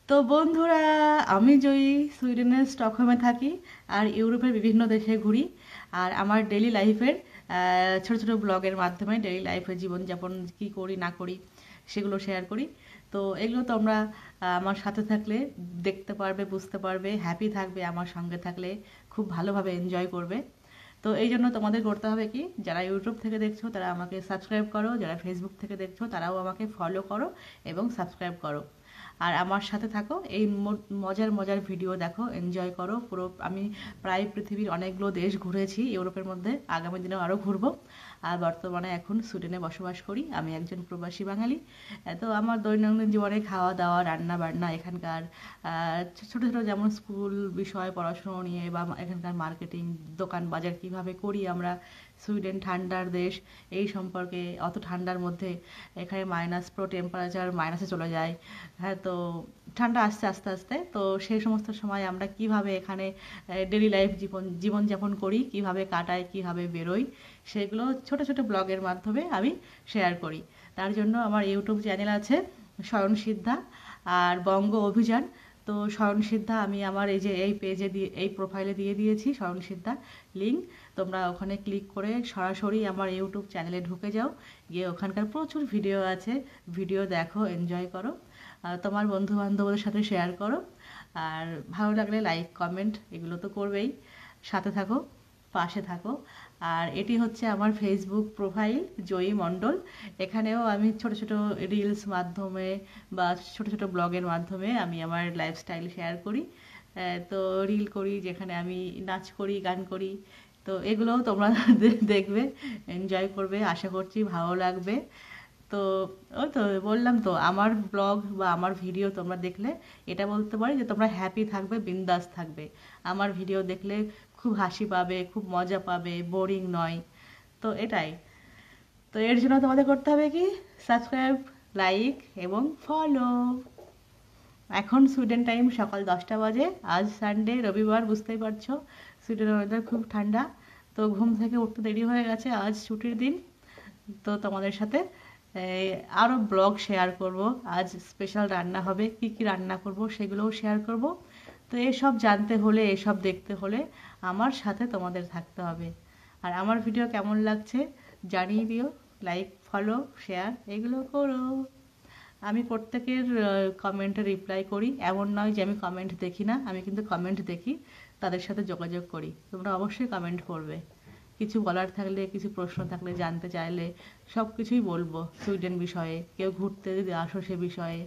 তো বন্ধুরা, আমি জয়ী সুইডেনের স্টকহোমে থাকি আর ইউরোপের বিভিন্ন দেশে ঘুরি। আর আমার ডেইলি লাইফের ছোট ছোট ব্লগের মাধ্যমে ডেইলি লাইফের জীবনযাপন কী করি না করি সেগুলো শেয়ার করি। তো এগুলো তোমরা আমার সাথে থাকলে দেখতে পারবে, বুঝতে পারবে, হ্যাপি থাকবে। আমার সঙ্গে থাকলে খুব ভালোভাবে এনজয় করবে। তো এই জন্য তোমাদের করতে হবে কি, যারা ইউটিউব থেকে দেখছো তারা আমাকে সাবস্ক্রাইব করো, যারা ফেসবুক থেকে দেখছো তারাও আমাকে ফলো করো এবং সাবস্ক্রাইব করো। আর আমার সাথে থাকো, এই মজার মজার ভিডিও দেখো, এনজয় করো। পুরো আমি প্রায় পৃথিবীর অনেকগুলো দেশ ঘুরেছি ইউরোপের মধ্যে, আগামী দিনেও আরও ঘুরবো। আর বর্তমানে এখন সুইডেনে বসবাস করি, আমি একজন প্রবাসী বাঙালি। তো আমার দৈনন্দিন জীবনে খাওয়া দাওয়া, রান্না বান্না, এখানকার ছোটো ছোটো যেমন স্কুল বিষয় পড়াশুনো নিয়ে, বা এখানকার মার্কেটিং, দোকান বাজার কীভাবে করি আমরা। সুইডেন ঠান্ডার দেশ, এই সম্পর্কে। অত ঠান্ডার মধ্যে এখানে মাইনাস, পুরো টেম্পারেচার মাইনাসে চলে যায়। হ্যাঁ, তো ঠান্ডা আসছে আস্তে আস্তে। তো সেই সমস্ত সময় আমরা কিভাবে এখানে ডেলি লাইফ জীবনযাপন করি, কিভাবে কাটাই, কিভাবে বেরোই, সেগুলো ছোট ছোট ব্লগের মাধ্যমে আমি শেয়ার করি। তার জন্য আমার ইউটিউব চ্যানেল আছে স্বয়ন সিদ্ধা আর বঙ্গ অভিযান। তো স্বয়ন সিদ্ধা আমি আমার এই যে এই পেজে দিয়ে, এই প্রোফাইলে দিয়ে দিয়েছি স্বয়ন সিদ্ধা লিঙ্ক। তোমরা ওখানে ক্লিক করে সরাসরি আমার ইউটিউব চ্যানেলে ঢুকে যাও, গিয়ে ওখানকার প্রচুর ভিডিও আছে, ভিডিও দেখো, এনজয় করো। তোমার বন্ধু বান্ধবদের সাথে শেয়ার করো। আর ভালো লাগলে লাইক কমেন্ট এগুলো তো করবেই। সাথে থাকো, পাশে থাকো। আর এটি হচ্ছে আমার ফেসবুক প্রোফাইল, জয়ী মণ্ডল। এখানেও আমি ছোট ছোট রিলস মাধ্যমে বা ছোট ছোট ব্লগের মাধ্যমে আমি আমার লাইফস্টাইল শেয়ার করি। তো রিল করি যেখানে আমি নাচ করি, গান করি। তো এগুলোও তোমরা দেখবে, এনজয় করবে, আশা করছি ভালো লাগবে। তো ওই তো বললাম তো, আমার ব্লগ বা আমার ভিডিও তোমরা দেখলে এটা বলতে পারি যে তোমরা হ্যাপি থাকবে, বিন্দাস থাকবে। আমার ভিডিও দেখলে খুব হাসি পাবে, খুব মজা পাবে, বোরিং নয়। তো এটাই। তো এর জন্য তোমাদের করতে হবে কি, সাবস্ক্রাইব, লাইক এবং ফলো। এখন সুইডেন টাইম সকাল 10টা বাজে। আজ সানডে, রবিবার, বুঝতেই পারছো সুইডেনের ওয়েদার খুব ঠান্ডা। তো ঘুম থেকে উঠতে দেরি হয়ে গেছে, আজ ছুটির দিন। তো তোমাদের সাথে আরও ব্লগ শেয়ার করব। আজ স্পেশাল রান্না হবে, কি কি রান্না করব সেগুলোও শেয়ার করব। তো এসব জানতে হলে, এসব দেখতে হলে আমার সাথে তোমাদের থাকতে হবে। আর আমার ভিডিও কেমন লাগছে জানিয়ে দিও, লাইক, ফলো, শেয়ার এগুলো করো। আমি প্রত্যেকের কমেন্টে রিপ্লাই করি, এমন নয় যে আমি কমেন্ট দেখি না, আমি কিন্তু কমেন্ট দেখি, তাদের সাথে যোগাযোগ করি। তোমরা অবশ্যই কমেন্ট করবে, কিছু বলার থাকলে, কিছু প্রশ্ন থাকলে, জানতে চাইলে সব কিছুই বলবো সুইডেন বিষয়ে। কেউ ঘুরতে যদি আসো সে বিষয়ে।